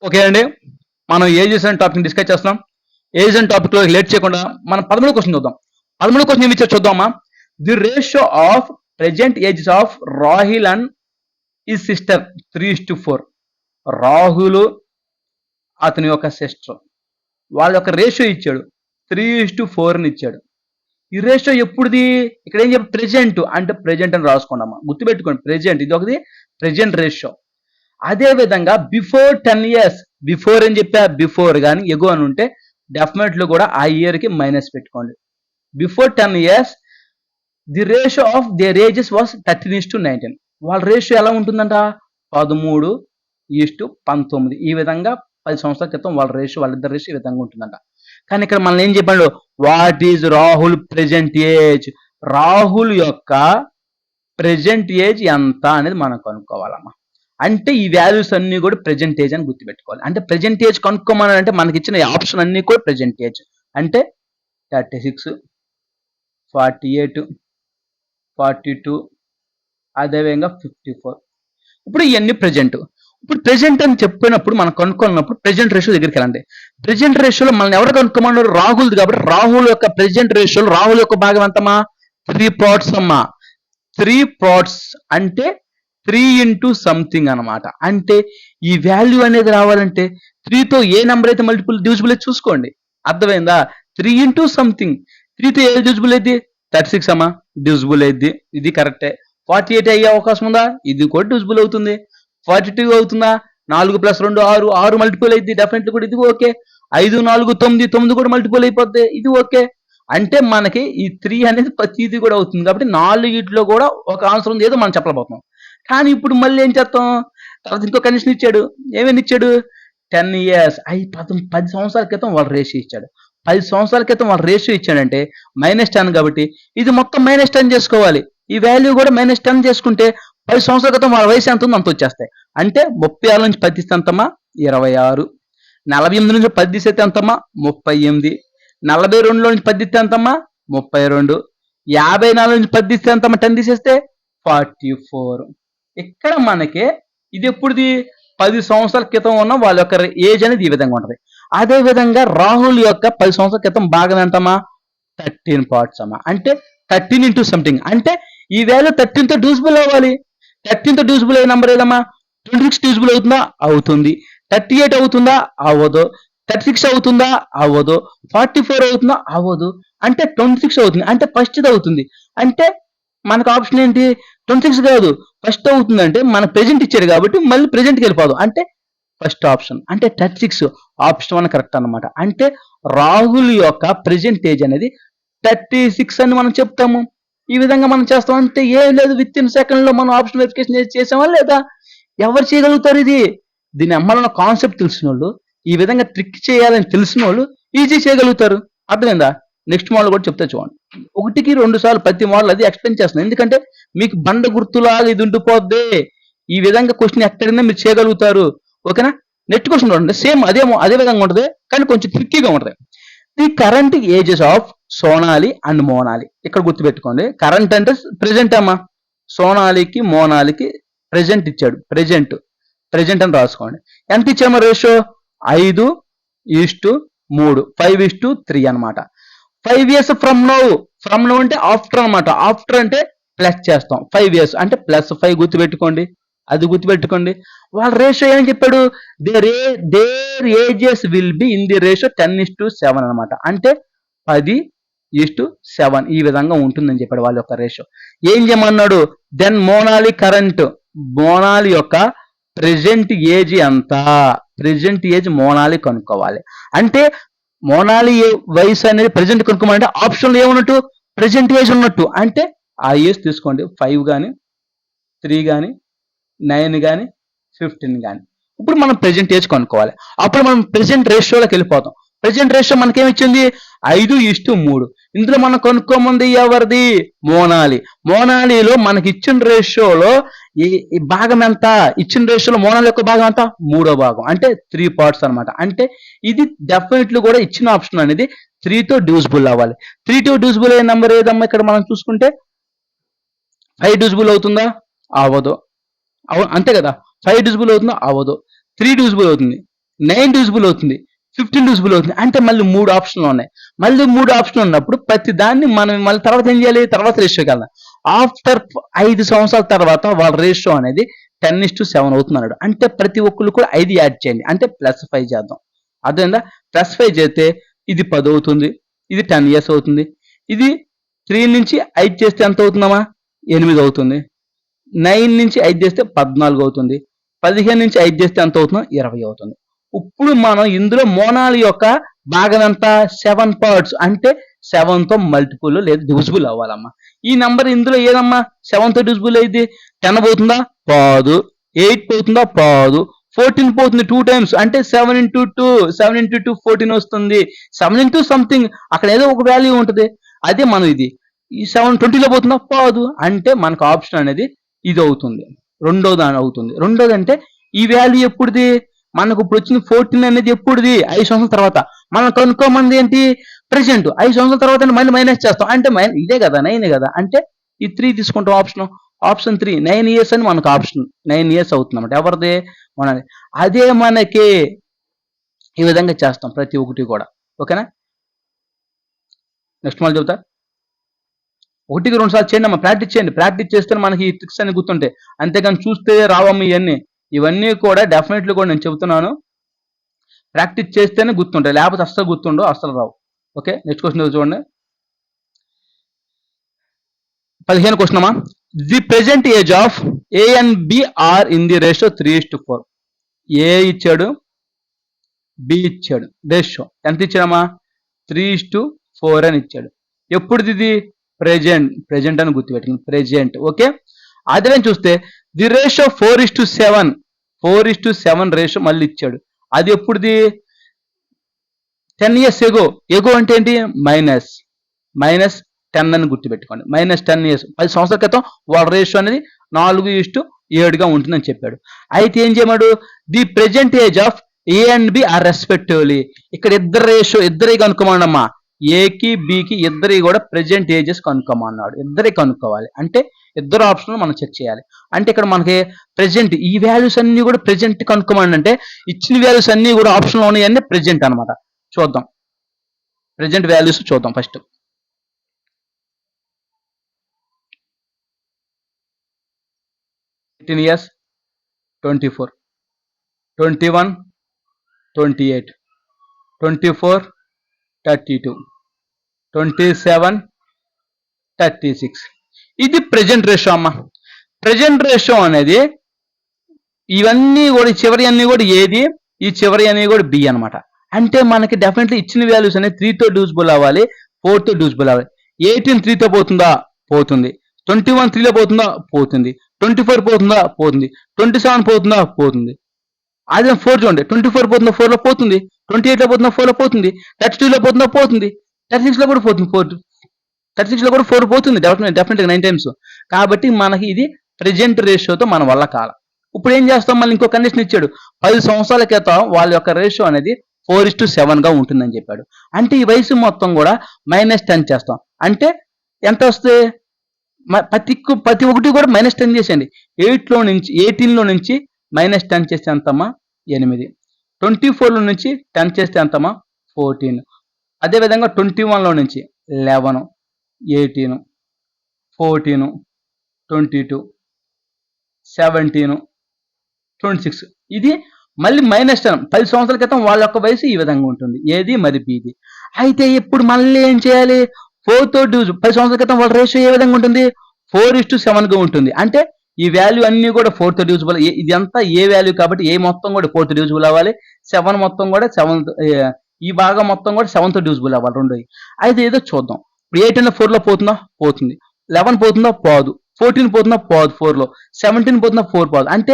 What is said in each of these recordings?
Okay అండి, మనం ages అనే టాపిక్ డిస్కస్ చేస్తున్నాం. ఏజ్ అనే టాపిక్ లో లేట్ చేయకుండా మనం 13 క్వశ్చన్ చూద్దాం. 13 క్వశ్చన్ ఏమి ఇచ్చారు చూద్దామా. The ratio of present ages of Rahil and ఈ సిస్టర్ 3:4. రాహుల్ అతని యొక్క సిస్టర్ వాళ్ళ యొక్క రేషియో ఇచ్చాడు, 3:4 ఇచ్చాడు. ఈ రేషియో ఎప్పుడుది? ఇక్కడ ఏం చెప్పి ప్రెజెంట్ అంటే ప్రెజెంట్ అని రాసుకోండమ్మా, గుర్తుపెట్టుకోండి. ప్రెజెంట్ ఇది ఒకటి ప్రెజెంట్ రేషియో. అదే విధంగా బిఫోర్ 10 years, బిఫోర్ అని చెప్పా, బిఫోర్ కానీ ఎగో అని ఉంటే డెఫినెట్లీ కూడా ఆ ఇయర్ కి మైనస్ పెట్టుకోండి. Before 10 years the ratio of their ages was 13:19. వాళ్ళ రేషియో ఎలా ఉంటుందంట? 13:19. ఈ విధంగా 10 సంవత్సరాల క్రితం వాళ్ళ రేషియో, వాళ్ళిద్దరు రేషియో ఈ విధంగా ఉంటుందంట. కానీ ఇక్కడ మనం ఏం చెప్పాడు? What is Rahul present age? Rahul యొక్క ప్రెజెంట్ ఏజ్ ఎంత అనేది మనం కనుక్కోవాలమ్మా. అంటే ఈ వాల్యూస్ అన్ని కూడా ప్రెజెంట్ ఏజ్ అని గుర్తుపెట్టుకోవాలి. అంటే ప్రెజెంట్ ఏజ్ కనుక్కోమని మనకి ఇచ్చిన ఆప్షన్ అన్ని కూడా ప్రెజెంట్ ఏజ్. అంటే 36, 48, 42, అదేవిధంగా 54. ఇప్పుడు ఇవన్నీ ప్రెజెంట్. ఇప్పుడు ప్రెజెంట్ అని చెప్పినప్పుడు మనం కనుక్కున్నప్పుడు ప్రెజెంట్ రేషియో దగ్గరికి వెళ్ళండి. ప్రెజెంట్ రేషియోలో మనం ఎవరు కనుక్కోమన్నారు? రాహుల్. కాబట్టి రాహుల్ యొక్క ప్రెజెంట్ రేషియోలో రాహుల్ యొక్క భాగం ఎంతమ్మా? 3 parts అమ్మా. 3 parts అంటే 3 into సంథింగ్ అనమాట. అంటే ఈ వాల్యూ అనేది రావాలంటే 3తో ఏ నెంబర్ అయితే మల్టిపుల్ డివిజిబుల్ అయితే చూసుకోండి. అర్థమైందా? 3 into సంథింగ్. 3తో ఏ డివిజిబుల్ అయితే 36 అమ్మా, డివిజిబుల్ అయింది. ఇది కరెక్టే. 48 అయ్యే అవకాశం ఉందా? ఇది కూడా డివిజిబుల్ అవుతుంది. 42 అవుతుందా? 4 + 2 6, 6 మల్టిపుల్ అయింది. డెఫినెట్లీ కూడా ఇది ఓకే. 5, 4 9, 9 కూడా మల్టిపుల్ అయిపోద్ది. ఇది ఓకే. అంటే మనకి ఈ 3 అనేది ప్రతిది కూడా అవుతుంది. కాబట్టి 4 కూడా ఒక ఆన్సర్ ఉంది, ఏదో మనం చెప్పలేకపోతున్నాం. కానీ ఇప్పుడు మళ్ళీ ఏం చేస్తాం? తర్వాత ఇంకో కండిషన్ ఇచ్చాడు. ఏమేమి ఇచ్చాడు? 10 years. 10 సంవత్సరాల క్రితం వాళ్ళ రేషియో ఇచ్చాడు. 10 సంవత్సరాల క్రితం వాళ్ళ రేషియో ఇచ్చాడంటే -10 కాబట్టి ఇది మొత్తం -10 చేసుకోవాలి. ఈ వాల్యూ కూడా -10 చేసుకుంటే 10 సంవత్సరాల క్రితం వాళ్ళ వయసు ఎంత ఉందో అంత వచ్చేస్తాయి. అంటే 36 నుంచి 10 తీస్తే ఎంతమ్మా? 26. 48 నుంచి 10 తీసేస్తే ఎంతమ్మా? 38. 42లో నుంచి 10 తీస్తే ఎంతమ్మా? 32. 54 నుంచి 10 తీస్తే ఎంతమ్మా? 10 తీసేస్తే 44. ఇక్కడ మనకి ఇది ఎప్పుడుది? 10 సంవత్సరాల క్రితం ఉన్న వాళ్ళ యొక్క ఏజ్ అనేది ఈ విధంగా ఉంటది. అదే విధంగా రాహుల్ యొక్క 10 సంవత్సరాల క్రితం భాగం ఎంతమ్మా? 13 parts అమ్మా. అంటే 13 into సంథింగ్. అంటే ఈ వాల్యూ 13తో డివిజిబుల్ అవ్వాలి. 13తో డివిజిబుల్ అయ్యే నెంబర్ ఏదమ్మా? 26 డివిజిబుల్ అవుతుందా? అవుతుంది. 38 అవుతుందా? అవ్వదు. 36 అవుతుందా? అవ్వదు. 44 అవుతుందా? అవ్వదు. అంటే 26 అవుతుంది. అంటే ఫస్ట్ అవుతుంది. అంటే మనకు ఆప్షన్ ఏంటి? 26 కాదు, ఫస్ట్ అవుతుంది. అంటే మన ప్రెజెంట్ ఇచ్చాడు కాబట్టి మళ్ళీ ప్రెజెంట్కి వెళ్ళిపోదు. అంటే ఫస్ట్ ఆప్షన్ అంటే 36 ఆప్షన్ 1 కరెక్ట్ అనమాట. అంటే రాహుల్ యొక్క ప్రెజెంట్ ఏజ్ అనేది 36 అని మనం చెప్తాము. ఈ విధంగా మనం చేస్తాం. అంటే ఏం లేదు, విత్ ఇన్ సెకండ్ లో మనం ఆప్షన్ వెరిఫికేషన్ చేసామా లేదా? ఎవరు చేయగలుగుతారు ఇది? దీని అమ్మాలన్న కాన్సెప్ట్ తెలిసిన వాళ్ళు, ఈ విధంగా ట్రిక్ చేయాలని తెలిసిన వాళ్ళు ఈజీ చేయగలుగుతారు. అర్థమైందా? నెక్స్ట్ మోడల్ కూడా చెప్తే చూడండి. 1కి 2 సార్లు ప్రతి మోడల్ అది ఎక్స్ప్లెయిన్ చేస్తున్నాను. ఎందుకంటే మీకు బండ గుర్తులాగా ఇది ఉండిపోద్ది. ఈ విధంగా క్వశ్చన్ ఎక్కడైనా మీరు చేయగలుగుతారు. ఓకేనా? నెక్స్ట్ క్వశ్చన్ చూడండి. సేమ్ అదే విధంగా ఉంటుంది, కానీ కొంచెం ట్రిక్కీగా ఉంటుంది. The current ages of Sonali and Monali. ఇక్కడ గుర్తుపెట్టుకోండి. కరెంట్ అంటే ప్రెజెంట్ అమ్మా. సోనాలికి మోనాలికి ప్రెజెంట్ ఇచ్చాడు. ప్రెజెంట్ అని రాసుకోండి. ఎంత ఇచ్చామో రేషియో? 5:3, 5:3 అనమాట. 5 years from now. From now అంటే ఆఫ్టర్ అనమాట. ఆఫ్టర్ అంటే ప్లస్ చేస్తాం. 5 years అంటే +5 గుర్తుపెట్టుకోండి. అది గుర్తుపెట్టుకోండి. వాళ్ళ రేషియో ఏం చెప్పాడు? There ages will be in the ratio 10:7 అనమాట. అంటే 10:7 ఈ విధంగా ఉంటుందని చెప్పాడు వాళ్ళ యొక్క రేషియో. ఏం చేయమన్నాడు? Then మోనాలి current. మోనాలి యొక్క ప్రెజెంట్ ఏజ్ ఎంత? ప్రెజెంట్ ఏజ్ మోనాలి కనుక్కోవాలి. అంటే మోనాలి వయసు అనేది ప్రెజెంట్ కనుక్కోమంటే ఆప్షన్లో ఏమున్నట్టు? ప్రెజెంట్ ఏజ్ ఉన్నట్టు. అంటే ఆ ఏజ్ తీసుకోండి. 5 కానీ 3 కానీ 9 కానీ 15 కానీ. ఇప్పుడు మనం ప్రెజెంట్ ఏజ్ కనుక్కోవాలి. అప్పుడు మనం ప్రెజెంట్ రేషియోలోకి వెళ్ళిపోతాం. ప్రెజెంట్ రేషియో మనకేమిచ్చింది? 5:3. ఇందులో మనం కనుక్కోమంది ఎవరిది? మోనాలి. మోనాలిలో మనకి ఇచ్చిన రేషియోలో ఈ భాగం ఎంత? ఇచ్చిన రేషియోలో మోనాలి యొక్క భాగం ఎంత? 3వ భాగం. అంటే 3 parts అనమాట. అంటే ఇది డెఫినెట్లీ కూడా ఇచ్చిన ఆప్షన్ అనేది 3తో డివిజిబుల్ అవ్వాలి. 3తో డివిజిబుల్ అయ్యే నెంబర్ ఏదమ్మా? ఇక్కడ మనం చూసుకుంటే 5 డివిజిబుల్ అవుతుందా? అవ్వదు. అంతే కదా. 5 డివిజిబుల్ అవుతుందా? అవ్వదు. 3 డివిజిబుల్ అవుతుంది. 9 డివిజిబుల్ అవుతుంది, 15 డివిజిబుల్ అవుతుంది. అంటే మళ్ళీ 3 ఆప్షన్లు ఉన్నాయి. మళ్ళీ 3 ఆప్షన్లు ఉన్నప్పుడు ప్రతి దాన్ని మనం మళ్ళీ తర్వాత ఏం చేయాలి, తర్వాత రేషియోకి వెళ్దాం. ఆఫ్టర్ 5 సంవత్సరాల తర్వాత వాళ్ళ రేషియో అనేది 10:7 అవుతున్నాడు. అంటే ప్రతి ఒక్కరు కూడా 5 యాడ్ చేయండి, అంటే +5 చేద్దాం. అర్థమైందా? +5 చేస్తే ఇది 10 అవుతుంది, ఇది 10 ఇయర్స్ అవుతుంది. ఇది 3 నుంచి 5 చేస్తే ఎంత అవుతుందమ్మా, 8 అవుతుంది. 9 నుంచి 5 చేస్తే 14 అవుతుంది. 15 నుంచి 5 చేస్తే ఎంత అవుతుందో 20 అవుతుంది. ఇప్పుడు మనం ఇందులో మోనాల్ యొక్క భాగం ఎంత, 7 పార్ట్స్, అంటే 7తో మల్టిపుల్ లేదా డివిజిబుల్ అవ్వాలమ్మా. ఈ నంబర్ ఇందులో ఏదమ్మా 7తో డివిజిబుల్ అయితే 10 పోతుందా, పోదు. 8 పోతుందా, పోదు. 14 పోతుంది 2 టైమ్స్, అంటే 7 into 2 14 వస్తుంది. 7 into సంథింగ్, అక్కడ ఏదో ఒక వాల్యూ ఉంటుంది. అదే మనం ఇది ఈ 7 20లో పోతుందా, పోదు. అంటే మనకు ఆప్షన్ అనేది ఇది అవుతుంది, రెండోది అవుతుంది. రెండోది అంటే ఈ వాల్యూ ఎప్పుడుది, మనకు ఇప్పుడు వచ్చింది 14 అనేది ఎప్పుడుది, 5 సంవత్సరాల తర్వాత. మనం కనుక్కోమంది ఏంటి, ప్రెసెంట్. 5 సంవత్సరాల తర్వాత మళ్ళీ మైనస్ చేస్తాం, అంటే ఇదే కదా 9 కదా, అంటే ఈ 3 తీసుకుంటాం ఆప్షన్ 3 9 ఇయర్స్ అని మనకు ఆప్షన్ 9 ఇయర్స్ అవుతుంది అన్నమాట. ఎవరిది, మనది. అదే మనకి ఈ విధంగా చేస్తాం ప్రతి ఒక్కటి కూడా. ఓకేనా, నెక్స్ట్ మళ్ళీ చెబుతా. 1కి 2 సార్లు చేయండి అమ్మా, ప్రాక్టీస్ చేయండి. ప్రాక్టీస్ చేస్తే మనకి ఈ ట్రిక్స్ అన్ని గుర్తుంటాయి. అంతేగాని చూస్తే రావమ్మ ఇవన్నీ కూడా డెఫినెట్లీ కూడా నేను చెబుతున్నాను. ప్రాక్టీస్ చేస్తేనే గుర్తుంటాయి, లేకపోతే అస్సలు గుర్తుండవు, అస్సలు రావు. ఓకే, నెక్స్ట్ క్వశ్చన్ చూడండి. 15 క్వశ్చన్ అమ్మా. The present age of A and B are in the ratio 3:4. A ఇచ్చాడు, బి ఇచ్చాడు, రేషియో ఎంత ఇచ్చాడమ్మా, 3:4 అని ఇచ్చాడు. ఎప్పుడు ఇది, ప్రెజెంట్ అని గుర్తుపెట్టుకుంది, ప్రెజెంట్. ఓకే, అదే చూస్తే ది రేషియో 4:7, 4:7 రేషియో మళ్ళీ ఇచ్చాడు. అది ఎప్పుడుది, 10 ఇయర్స్ ఎగో అంటే ఏంటి, -10 అని గుర్తుపెట్టుకోండి. -10 ఇయర్స్, 10 సంవత్సరాల క్రితం వాళ్ళ రేషియో అనేది 4:7గా ఉంటుందని చెప్పాడు. అయితే ఏం చేయమాడు, the present age of A and B are respectively. ఇక్కడ ఇద్దరు రేషియో, ఇద్దరి కనుక్కోమన్నమ్మా. ఏకి బికి ఇద్దరి కూడా ప్రెజెంట్ ఏజెస్ కనుక్కోమన్నాడు. ఇద్దరి కనుక్కోవాలి అంటే ఇద్దరు ఆప్షన్లు మనం చెక్ చేయాలి. అంటే ఇక్కడ మనకి ప్రెజెంట్ ఈ వాల్యూస్ అన్ని కూడా ప్రెజెంట్ కనుక్కోమని, అంటే ఇచ్చిన వాల్యూస్ అన్ని కూడా ఆప్షన్లో ఉన్నాయన్నీ ప్రెజెంట్ అనమాట. చూద్దాం, ప్రెజెంట్ వాల్యూస్ చూద్దాం ఫస్ట్. 18 years 24, 21 28, 24 32, 27 36. ఇది ప్రెజెంట్ రేషియో అమ్మ. ప్రెజెంట్ రేషియో అనేది ఇవన్నీ కూడా చివరి అన్ని కూడా ఏది, ఈ చివరి అన్ని కూడా బి అనమాట. అంటే మనకి డెఫినెట్లీ ఇచ్చిన వాల్యూస్ అనేది 3తో డివిజిబుల్ అవ్వాలి, 4తో డివిజిబుల్ అవ్వాలి. 18 3తో పోతుందా, పోతుంది. 21 3లో పోతుందా, పోతుంది. 24 పోతుందా, పోతుంది. 27 పోతుందా, పోతుంది. అదే 4 చూడండి, 24 పోతుందా, 4లో పోతుంది. 28లో పోతుందా, 4లో పోతుంది. 32లో పోతుందా, పోతుంది. 36లో కూడా పోతుంది, 36లో కూడా 4 పోతుంది డెఫినెట్గా 9 టైమ్స్. కాబట్టి మనకి ఇది ప్రెజెంట్ రేషియోతో మన వల్ల కాల. ఇప్పుడు ఏం చేస్తాం, మళ్ళీ ఇంకో కండిషన్ ఇచ్చాడు. 10 సంవత్సరాల క్రితం వాళ్ళ యొక్క రేషియో అనేది 4:7గా ఉంటుందని చెప్పాడు. అంటే ఈ వయసు మొత్తం కూడా -10 చేస్తాం. అంటే ఎంత వస్తుంది, ప్రతి ఒక్కటి కూడా -10 చేసేయండి. 18లో నుంచి -10 చేస్తే ఎంతమ్మా, 8. 24లో నుంచి 10 చేస్తే ఎంతమ్మా, 14. అదేవిధంగా 21లో నుంచి 11, 18, 14, 22, 17, 26. ఇది మళ్ళీ -10. 10 సంవత్సరాల క్రితం వాళ్ళ యొక్క వయసు ఈ విధంగా ఉంటుంది, ఏది మరి బీది. అయితే ఇప్పుడు మళ్ళీ ఏం చేయాలి, 4తో డివిజన్. 10 సంవత్సరాల క్రితం వాళ్ళ రేషియో ఏ విధంగా ఉంటుంది, 4:7గా ఉంటుంది. అంటే ఈ వాల్యూ అన్ని కూడా 4తో డివిజిబుల్. ఇది అంతా ఏ వాల్యూ కాబట్టి ఏ మొత్తం కూడా 4తో డివిజిబుల్ అవ్వాలి. 7 మొత్తం కూడా 7, ఈ భాగం మొత్తం కూడా 7తో డివిజిబుల్ అవ్వాలి రెండు. అయితే ఏదో చూద్దాం. ఇప్పుడు 8 అన్న 4లో పోతుందా, పోతుంది. 11 పోతుందా, పోదు. 14 పోతుందా, పోదు 4లో. 17 పోతుందా, 4 పోదు. అంటే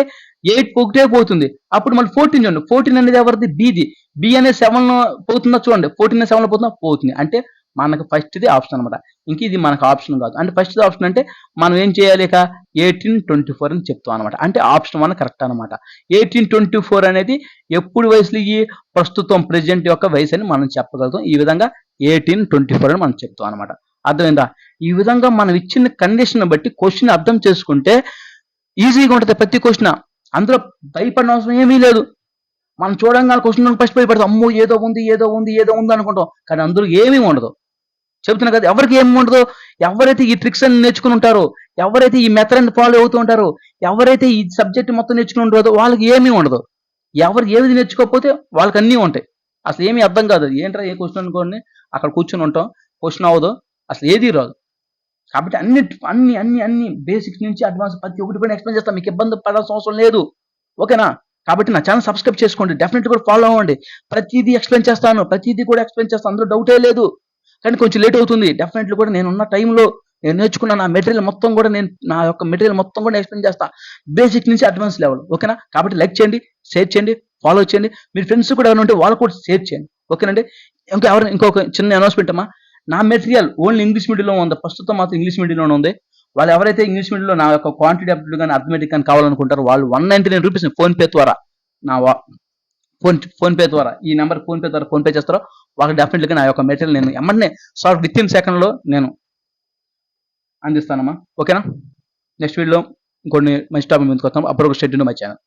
8 ఒకటే పోతుంది. అప్పుడు మళ్ళీ 14 చూడండి. 14 అనేది ఎవరిది, బీది. బి అనేది 7 పోతుందా చూడండి. 14 7లో పోతుందా, పోతుంది. అంటే మనకు ఫస్ట్ది ఆప్షన్ అనమాట. ఇంక ఇది మనకు ఆప్షన్ కాదు. అంటే ఫస్ట్ ఆప్షన్ అంటే మనం ఏం చేయాలి, ఇక 1824 అని చెప్తాం అనమాట. అంటే ఆప్షన్ 1 కరెక్ట్ అనమాట. 1824 అనేది ఎప్పుడు వయసులో, ఈ ప్రస్తుతం ప్రెజెంట్ యొక్క వయసు అని మనం చెప్పగలుగుతాం. ఈ విధంగా 1824 అని మనం చెప్తాం అనమాట. అర్థమైందా? ఈ విధంగా మనం ఇచ్చిన కండిషన్ బట్టి క్వశ్చన్ అర్థం చేసుకుంటే ఈజీగా ఉంటుంది ప్రతి క్వశ్చన్. అందులో భయపడిన అవసరం ఏమీ లేదు. మనం చూడంగానే క్వశ్చన్ ఫస్ట్ పోయి పెడతాం, అమ్మో ఏదో ఉంది ఏదో ఉంది ఏదో ఉంది అనుకుంటాం, కానీ అందులో ఏమీ ఉండదు. చెప్తున్నా కదా, ఎవరికి ఏమి ఉండదు. ఎవరైతే ఈ ట్రిక్స్ అని నేర్చుకుని ఉంటారో, ఎవరైతే ఈ మెథడ్ ఫాలో అవుతూ ఉంటారో, ఎవరైతే ఈ సబ్జెక్ట్ మొత్తం నేర్చుకుని ఉంటారో వాళ్ళకి ఏమీ ఉండదు. ఎవరు ఏది నేర్చుకోకపోతే వాళ్ళకి అన్నీ ఉంటాయి. అసలు ఏమీ అర్థం కాదు. ఏంట్రా ఏ క్వశ్చన్ అనుకోండి, అక్కడ కూర్చొని ఉంటాం, క్వశ్చన్ అవ్వదు, అసలు ఏది రాదు. కాబట్టి అన్ని అన్ని అన్ని అన్ని బేసిక్స్ నుంచి అడ్వాన్స్ ప్రతి ఒక్కటి కూడా ఎక్స్ప్లెయిన్ చేస్తాం, మీకు ఇబ్బంది పడాల్సిన అవసరం లేదు. ఓకేనా? కాబట్టి నా ఛానల్ సబ్స్క్రైబ్ చేసుకోండి, డెఫినెట్గా కూడా ఫాలో అవ్వండి. ప్రతిదీ ఎక్స్ప్లెయిన్ చేస్తాను, ప్రతిదీ కూడా ఎక్స్ప్లెయిన్ చేస్తాను, అందులో డౌటే లేదు. కానీ కొంచెం లేట్ అవుతుంది. డెఫినెట్లీ కూడా నేనున్న టైంలో నేను నేర్చుకున్న నా మెటీరియల్ మొత్తం కూడా నేను నా యొక్క మెటీరియల్ మొత్తం కూడా ఎక్స్ప్లెయిన్ చేస్తా, బేసిక్ నుంచి అడ్వాన్స్ లెవెల్. ఓకేనా? కాబట్టి లైక్ చేయండి, షేర్ చేయండి, ఫాలో చేయండి. మీ ఫ్రెండ్స్ కూడా ఎవరైనా ఉంటే వాళ్ళు కూడా షేర్ చేయండి. ఓకేనండి? ఇంకొక చిన్న అనౌన్స్మెంట్ అమ్మా, నా మెటీరియల్ ఓన్లీ ఇంగ్లీష్ మీడియంలో ఉంది, ప్రస్తుతం మాత్రం ఇంగ్లీష్ మీడియంలోనే ఉంది. వాళ్ళు ఎవరైతే ఇంగ్లీష్ మీడియంలో నా యొక్క క్వాంటిటీ అప్డేట్ కానీ అర్థమెటిక్ కానీ కావాలనుకుంటారో వాళ్ళు 199 రూపీస్ ఫోన్పే ద్వారా నా ఫోన్పే ద్వారా ఈ నెంబర్ ఫోన్పే ద్వారా ఫోన్పే చేస్తారో వాళ్ళకి డెఫినెట్గా నా యొక్క మెటీరియల్ నేను ఎమ్మటనే విత్ ఇన్ సెకండ్లో నేను అందిస్తానమ్మా. ఓకేనా? నెక్స్ట్ వీడియోలో ఇంకొన్ని మంచి టాపిక్ ముందుకు వస్తాం. అప్పుడు ఒక స్టేట్ మై ఛానల్.